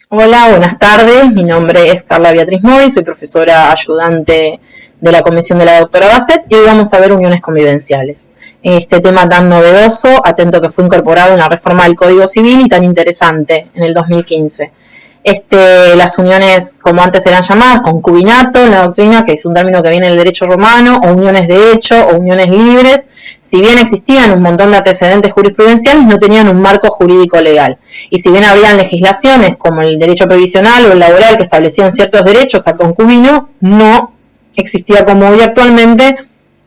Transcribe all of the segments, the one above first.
Hola, buenas tardes. Mi nombre es Carla Beatriz Moy, soy profesora ayudante de la comisión de la doctora Basset y hoy vamos a ver uniones convivenciales. Este tema tan novedoso, atento que fue incorporado en la reforma del Código Civil y tan interesante en el 2015. Las uniones, como antes eran llamadas, concubinato en la doctrina, que es un término que viene del derecho romano, o uniones de hecho, o uniones libres, si bien existían un montón de antecedentes jurisprudenciales, no tenían un marco jurídico legal. Y si bien habrían legislaciones como el derecho previsional o el laboral que establecían ciertos derechos al concubino, no existía como hoy actualmente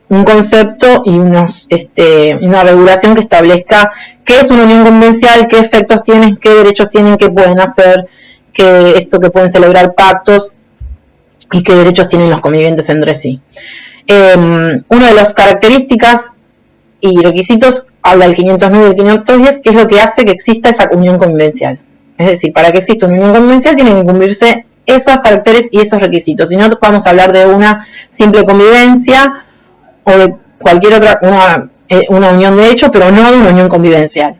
un concepto y una regulación que establezca qué es una unión convivencial, qué efectos tienen, qué derechos tienen, qué pueden hacer, que pueden celebrar pactos y qué derechos tienen los convivientes entre sí. Una de las características y requisitos habla el 509 y el 510, que es lo que hace que exista esa unión convivencial. Es decir, para que exista una unión convivencial tienen que cumplirse esos caracteres y esos requisitos. Si no, podemos hablar de una simple convivencia o de cualquier otra, una unión de hecho, pero no de una unión convivencial.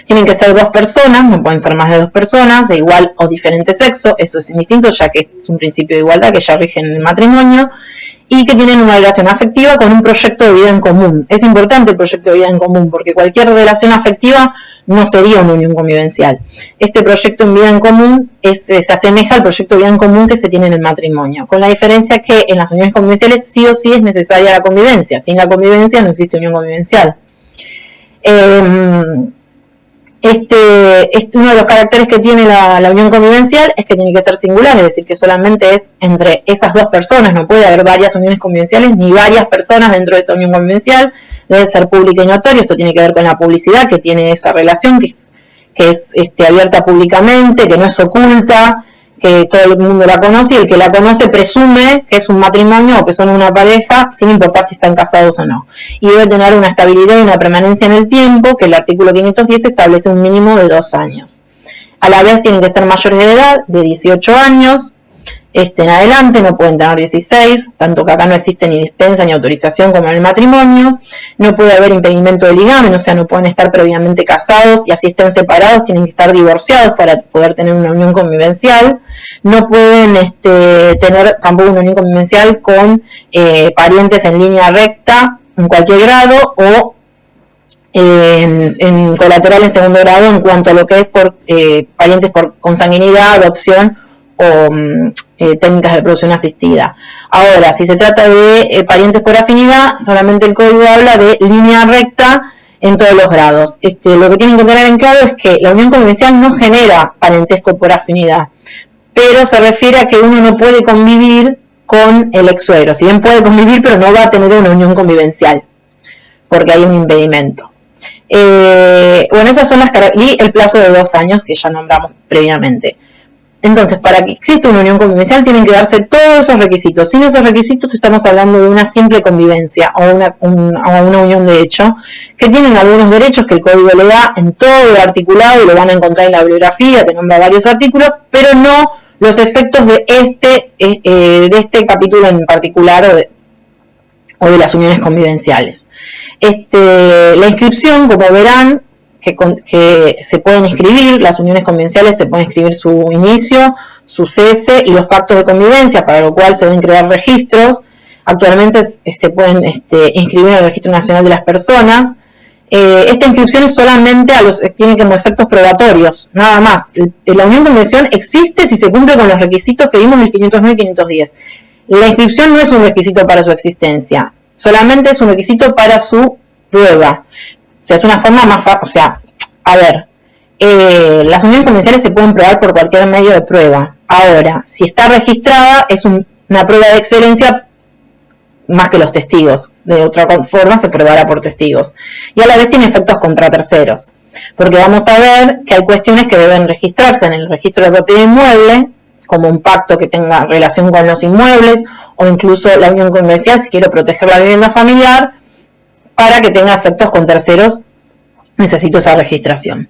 Tienen que ser dos personas, no pueden ser más de dos personas, de igual o diferente sexo, eso es indistinto, ya que es un principio de igualdad que ya rige en el matrimonio, y que tienen una relación afectiva con un proyecto de vida en común. Es importante el proyecto de vida en común, porque cualquier relación afectiva no sería una unión convivencial. Este proyecto en vida en común se asemeja al proyecto de vida en común que se tiene en el matrimonio, con la diferencia que en las uniones convivenciales sí o sí es necesaria la convivencia. Sin la convivencia no existe unión convivencial. Uno de los caracteres que tiene la unión convivencial es que tiene que ser singular, es decir, que solamente es entre esas dos personas, no puede haber varias uniones convivenciales ni varias personas dentro de esa unión convivencial, debe ser pública y notoria. Esto tiene que ver con la publicidad que tiene esa relación, que es abierta públicamente, que no es oculta, que todo el mundo la conoce y el que la conoce presume que es un matrimonio o que son una pareja sin importar si están casados o no. Y debe tener una estabilidad y una permanencia en el tiempo, que el artículo 510 establece un mínimo de 2 años. A la vez tienen que ser mayores de edad, de 18 años, en adelante, no pueden tener 16, tanto que acá no existe ni dispensa ni autorización como en el matrimonio. No puede haber impedimento de ligamen, o sea, no pueden estar previamente casados y así estén separados, tienen que estar divorciados para poder tener una unión convivencial. No pueden tener tampoco una unión convivencial con parientes en línea recta, en cualquier grado, o en colateral en segundo grado en cuanto a lo que es por parientes por consanguinidad, adopción o técnicas de reproducción asistida. Ahora, si se trata de parientes por afinidad, solamente el código habla de línea recta en todos los grados. Lo que tienen que tener en claro es que la unión convivencial no genera parentesco por afinidad, pero se refiere a que uno no puede convivir con el ex suegro. Si bien puede convivir, pero no va a tener una unión convivencial, porque hay un impedimento. Esas son las características, y el plazo de 2 años que ya nombramos previamente. Entonces, para que exista una unión convivencial tienen que darse todos esos requisitos. Sin esos requisitos estamos hablando de una simple convivencia o una unión de hecho, que tienen algunos derechos que el código le da en todo el articulado y lo van a encontrar en la bibliografía, que nombra varios artículos, pero no los efectos de este capítulo en particular o de las uniones convivenciales. La inscripción, como verán, que se pueden inscribir, las uniones convivenciales se pueden inscribir su inicio, su cese y los pactos de convivencia, para lo cual se deben crear registros. Actualmente se pueden inscribir en el Registro Nacional de las Personas. Esta inscripción es solamente tiene como efectos probatorios, nada más. La unión convivencial existe si se cumple con los requisitos que vimos en el 509 y 510. La inscripción no es un requisito para su existencia, solamente es un requisito para su prueba. O sea, es una forma más fácil. O sea, las uniones convivenciales se pueden probar por cualquier medio de prueba. Ahora, si está registrada, es una prueba de excelencia más que los testigos. De otra forma, se probará por testigos. Y a la vez tiene efectos contra terceros. Porque vamos a ver que hay cuestiones que deben registrarse en el registro de propiedad inmueble, como un pacto que tenga relación con los inmuebles, o incluso la unión convivencial, si quiero proteger la vivienda familiar, para que tenga efectos con terceros, necesito esa registración.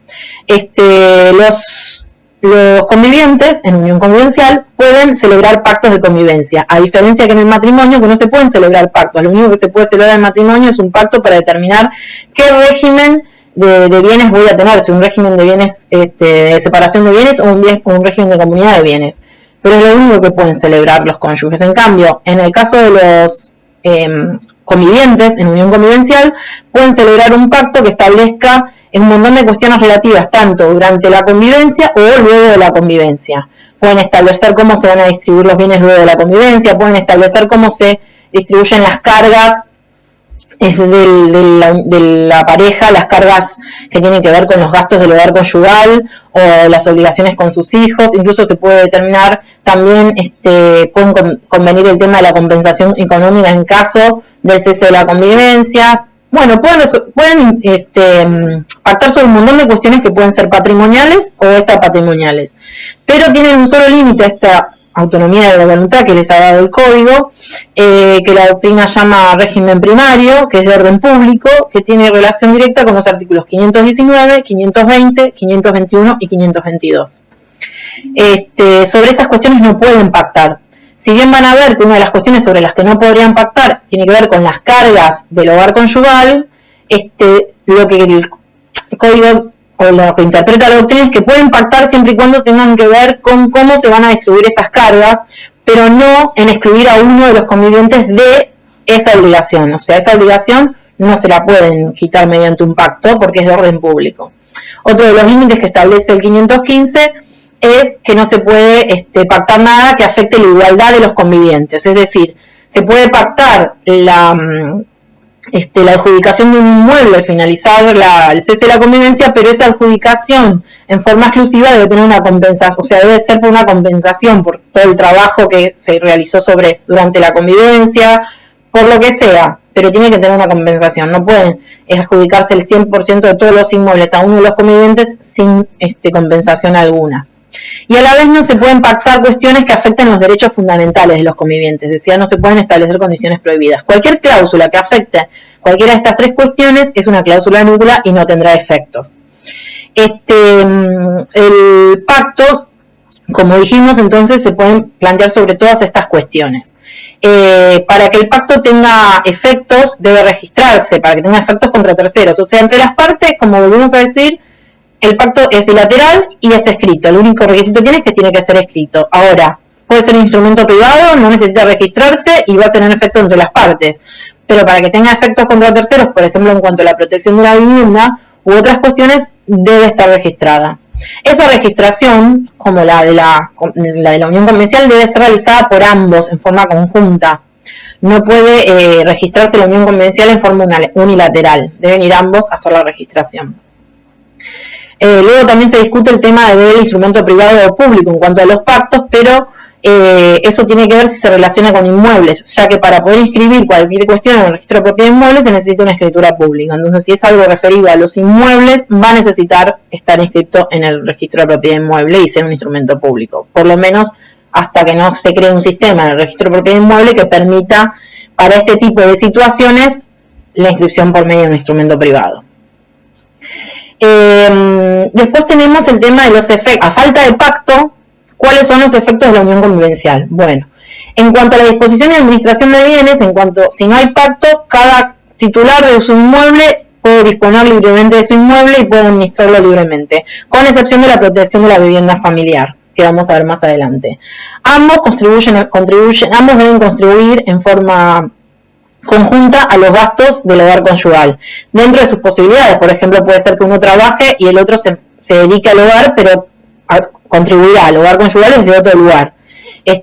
Los convivientes en unión convivencial pueden celebrar pactos de convivencia, a diferencia que en el matrimonio, que no se pueden celebrar pactos. Lo único que se puede celebrar en el matrimonio es un pacto para determinar qué régimen de bienes voy a tener, si un régimen de bienes, de separación de bienes o un régimen de comunidad de bienes. Pero es lo único que pueden celebrar los cónyuges. En cambio, en el caso de los convivientes, en unión convivencial, pueden celebrar un pacto que establezca un montón de cuestiones relativas, tanto durante la convivencia o luego de la convivencia. Pueden establecer cómo se van a distribuir los bienes luego de la convivencia, pueden establecer cómo se distribuyen las cargas de la pareja, las cargas que tienen que ver con los gastos del hogar conyugal o las obligaciones con sus hijos. Incluso se puede determinar también, pueden convenir el tema de la compensación económica en caso del cese de la convivencia. Bueno, pueden pactar sobre un montón de cuestiones que pueden ser patrimoniales o extrapatrimoniales, pero tienen un solo límite a esta autonomía de la voluntad que les ha dado el Código, que la doctrina llama régimen primario, que es de orden público, que tiene relación directa con los artículos 519, 520, 521 y 522. Sobre esas cuestiones no pueden pactar. Si bien van a ver que una de las cuestiones sobre las que no podrían pactar tiene que ver con las cargas del hogar conyugal, lo que el Código o lo que interpreta la doctrina es que pueden pactar siempre y cuando tengan que ver con cómo se van a distribuir esas cargas, pero no en excluir a uno de los convivientes de esa obligación. O sea, esa obligación no se la pueden quitar mediante un pacto porque es de orden público. Otro de los límites que establece el 515 es que no se puede pactar nada que afecte la igualdad de los convivientes. Es decir, se puede pactar la adjudicación de un inmueble al finalizar el cese de la convivencia, pero esa adjudicación en forma exclusiva debe tener una compensación, o sea, debe ser por una compensación por todo el trabajo que se realizó durante la convivencia, por lo que sea, pero tiene que tener una compensación. No pueden adjudicarse el 100% de todos los inmuebles a uno de los convivientes sin compensación alguna. Y a la vez no se pueden pactar cuestiones que afecten los derechos fundamentales de los convivientes, es decir, no se pueden establecer condiciones prohibidas. Cualquier cláusula que afecte cualquiera de estas tres cuestiones es una cláusula nula y no tendrá efectos. El pacto, como dijimos, entonces se pueden plantear sobre todas estas cuestiones. Para que el pacto tenga efectos, debe registrarse, para que tenga efectos contra terceros. O sea, entre las partes, como volvimos a decir, el pacto es bilateral y es escrito. El único requisito que tiene que ser escrito. Ahora, puede ser un instrumento privado, no necesita registrarse y va a tener efecto entre las partes. Pero para que tenga efectos contra terceros, por ejemplo, en cuanto a la protección de la vivienda u otras cuestiones, debe estar registrada. Esa registración, como la de la unión convencional, debe ser realizada por ambos en forma conjunta. No puede registrarse la unión convencional en forma unilateral. Deben ir ambos a hacer la registración. Luego también se discute el tema del instrumento privado o público en cuanto a los pactos, pero eso tiene que ver si se relaciona con inmuebles, ya que para poder inscribir cualquier cuestión en el registro de propiedad de inmuebles se necesita una escritura pública. Entonces, si es algo referido a los inmuebles, va a necesitar estar inscrito en el registro de propiedad de inmueble y ser un instrumento público, por lo menos hasta que no se cree un sistema en el registro de propiedad de inmueble que permita para este tipo de situaciones la inscripción por medio de un instrumento privado. Después tenemos el tema de los efectos. A falta de pacto, ¿cuáles son los efectos de la unión convivencial? Bueno, en cuanto a la disposición y administración de bienes, si no hay pacto, cada titular de su inmueble puede disponer libremente de su inmueble y puede administrarlo libremente, con excepción de la protección de la vivienda familiar, que vamos a ver más adelante. Ambos deben contribuir en forma conjunta a los gastos del hogar conyugal, dentro de sus posibilidades. Por ejemplo, puede ser que uno trabaje y el otro se dedique al hogar, pero contribuirá al hogar conyugal desde otro lugar.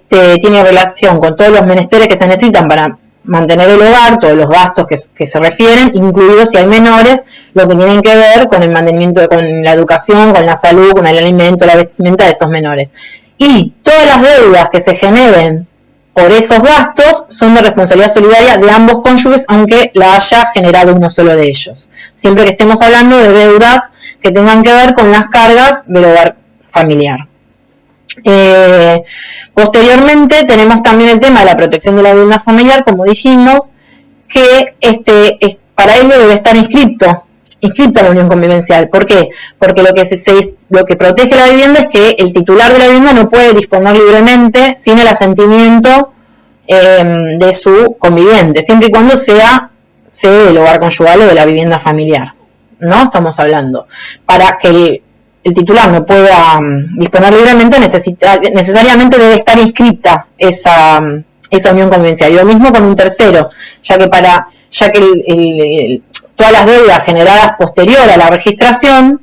Tiene relación con todos los menesteres que se necesitan para mantener el hogar, todos los gastos que se refieren, incluidos si hay menores, lo que tienen que ver con el mantenimiento, con la educación, con la salud, con el alimento, la vestimenta de esos menores. Y todas las deudas que se generen por esos gastos son de responsabilidad solidaria de ambos cónyuges, aunque la haya generado uno solo de ellos. Siempre que estemos hablando de deudas que tengan que ver con las cargas del hogar familiar. Posteriormente tenemos también el tema de la protección de la vivienda familiar, como dijimos, que para ello debe estar inscrito a la unión convivencial. ¿Por qué? Porque lo que protege la vivienda es que el titular de la vivienda no puede disponer libremente sin el asentimiento de su conviviente, siempre y cuando sea sede del hogar conyugal o de la vivienda familiar. ¿no? Estamos hablando. Para que el titular no pueda disponer libremente, necesariamente debe estar inscripta esa unión convivencial. Y lo mismo con un tercero, ya que todas las deudas generadas posterior a la registración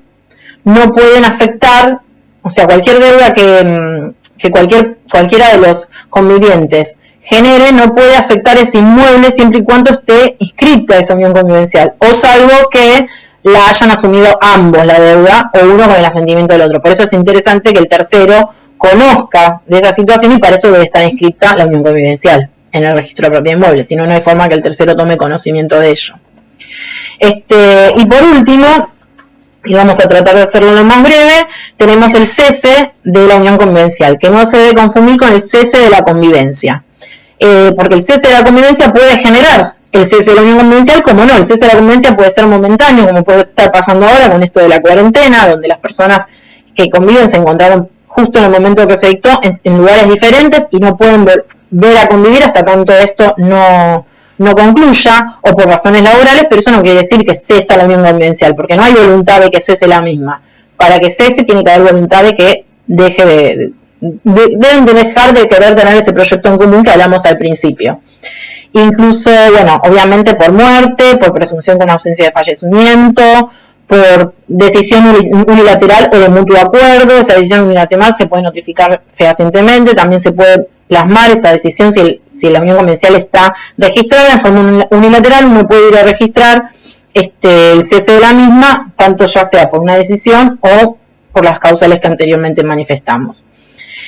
no pueden afectar, o sea, cualquier deuda que cualquiera de los convivientes genere no puede afectar ese inmueble siempre y cuando esté inscrita esa unión convivencial, o salvo que la hayan asumido ambos la deuda o uno con el asentimiento del otro. Por eso es interesante que el tercero conozca de esa situación y para eso debe estar inscrita la unión convivencial en el registro de propiedad inmueble, si no, no hay forma que el tercero tome conocimiento de ello. Y por último, y vamos a tratar de hacerlo lo más breve, tenemos el cese de la unión convivencial, que no se debe confundir con el cese de la convivencia, porque el cese de la convivencia puede generar el cese de la unión convivencial, como no, el cese de la convivencia puede ser momentáneo, como puede estar pasando ahora con esto de la cuarentena, donde las personas que conviven se encontraron justo en el momento que se dictó en lugares diferentes y no pueden volver a convivir hasta tanto esto no concluya, o por razones laborales, pero eso no quiere decir que cesa la unión convivencial, porque no hay voluntad de que cese la misma. Para que cese tiene que haber voluntad de que deben de dejar de querer tener ese proyecto en común que hablamos al principio. Incluso, bueno, obviamente por muerte, por presunción con ausencia de fallecimiento, por decisión unilateral o de mutuo acuerdo. Esa decisión unilateral se puede notificar fehacientemente, también se puede plasmar esa decisión si la unión convivencial está registrada en forma unilateral. Uno puede ir a registrar el cese de la misma, tanto ya sea por una decisión o por las causales que anteriormente manifestamos.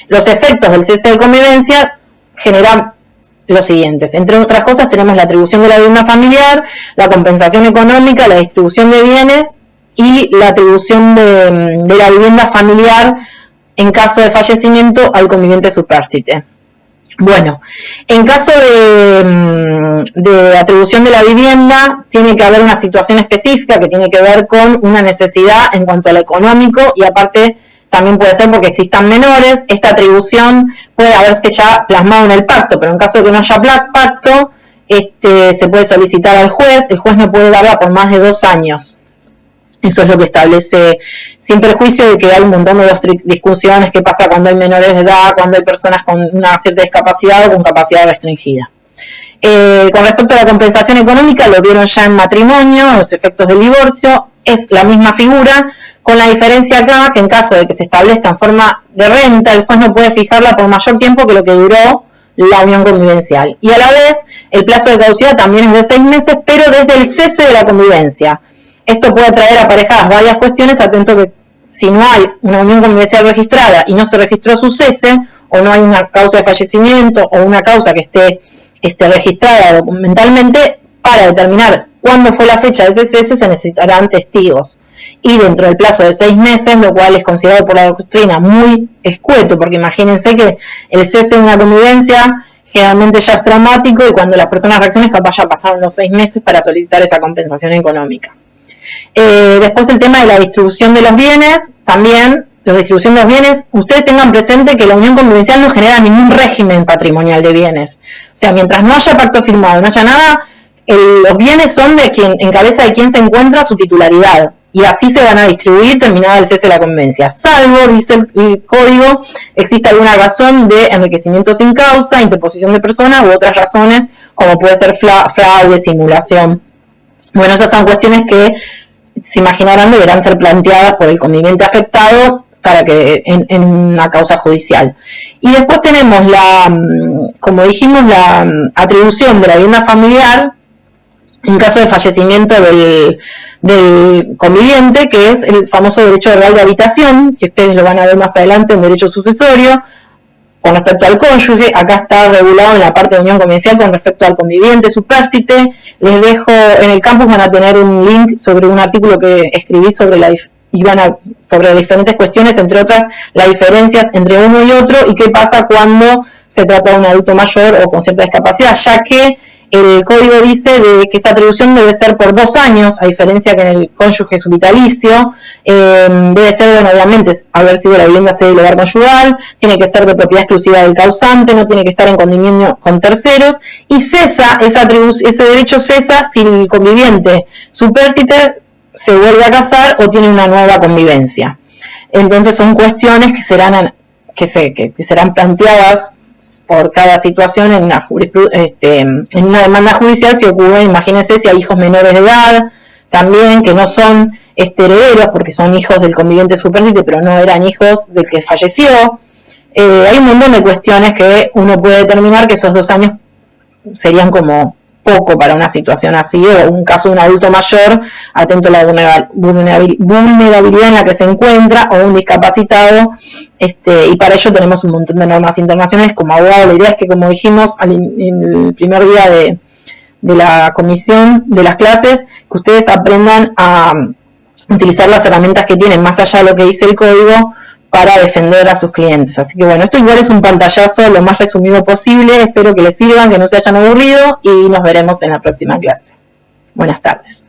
Los efectos del cese de convivencia generan los siguientes. Entre otras cosas tenemos la atribución de la vivienda familiar, la compensación económica, la distribución de bienes y la atribución de la vivienda familiar en caso de fallecimiento al conviviente supérstite. Bueno, en caso de atribución de la vivienda, tiene que haber una situación específica que tiene que ver con una necesidad en cuanto a lo económico y aparte también puede ser porque existan menores. Esta atribución puede haberse ya plasmado en el pacto, pero en caso de que no haya pacto, se puede solicitar al juez. El juez no puede darla por más de 2 años. Eso es lo que establece, sin perjuicio de que hay un montón de discusiones, qué pasa cuando hay menores de edad, cuando hay personas con una cierta discapacidad o con capacidad restringida. Con respecto a la compensación económica, lo vieron ya en matrimonio, los efectos del divorcio, es la misma figura, con la diferencia acá que en caso de que se establezca en forma de renta, el juez no puede fijarla por mayor tiempo que lo que duró la unión convivencial. Y a la vez, el plazo de caducidad también es de 6 meses, pero desde el cese de la convivencia. Esto puede traer aparejadas varias cuestiones, atento que si no hay una unión convivencial registrada y no se registró su cese, o no hay una causa de fallecimiento o una causa que esté registrada documentalmente, para determinar cuándo fue la fecha de ese cese se necesitarán testigos. Y dentro del plazo de 6 meses, lo cual es considerado por la doctrina muy escueto, porque imagínense que el cese de una convivencia generalmente ya es traumático y cuando las personas reaccionan capaz ya pasaron los 6 meses para solicitar esa compensación económica. Después el tema de la distribución de los bienes, también la distribución de los bienes, ustedes tengan presente que la unión convivencial no genera ningún régimen patrimonial de bienes. O sea, mientras no haya pacto firmado, no haya nada, los bienes son de quien, en cabeza de quien se encuentra su titularidad. Y así se van a distribuir terminada el cese de la convivencia. Salvo, dice el código, existe alguna razón de enriquecimiento sin causa, interposición de personas u otras razones, como puede ser fraude, simulación. Bueno, esas son cuestiones que se imaginarán deberán ser planteadas por el conviviente afectado para que en una causa judicial. Y después tenemos como dijimos, la atribución de la vivienda familiar en caso de fallecimiento del conviviente, que es el famoso derecho real de habitación, que ustedes lo van a ver más adelante en derecho sucesorio. Con respecto al cónyuge, acá está regulado en la parte de unión convivencial con respecto al conviviente supérstite. Les dejo en el campus, van a tener un link sobre un artículo que escribí sobre diferentes cuestiones, entre otras las diferencias entre uno y otro y qué pasa cuando se trata de un adulto mayor o con cierta discapacidad, ya que el código dice que esa atribución debe ser por 2 años, a diferencia que en el cónyuge es vitalicio. Debe ser, bueno, obviamente, haber sido la vivienda sede del hogar conyugal, tiene que ser de propiedad exclusiva del causante, no tiene que estar en condominio con terceros, y cesa ese derecho cesa si el conviviente supérstite se vuelve a casar o tiene una nueva convivencia. Entonces son cuestiones que serán planteadas por cada situación en una demanda judicial si ocurre, imagínense si hay hijos menores de edad, también que no son herederos porque son hijos del conviviente superstite, pero no eran hijos del que falleció. Hay un montón de cuestiones que uno puede determinar que esos 2 años serían como poco para una situación así, o un caso de un adulto mayor atento a la vulnerabilidad en la que se encuentra, o un discapacitado, y para ello tenemos un montón de normas internacionales. Como abogado, la idea es que, como dijimos en el primer día de la comisión de las clases, que ustedes aprendan a utilizar las herramientas que tienen, más allá de lo que dice el código, para defender a sus clientes. Así que bueno, esto igual es un pantallazo lo más resumido posible. Espero que les sirvan, que no se hayan aburrido y nos veremos en la próxima clase. Buenas tardes.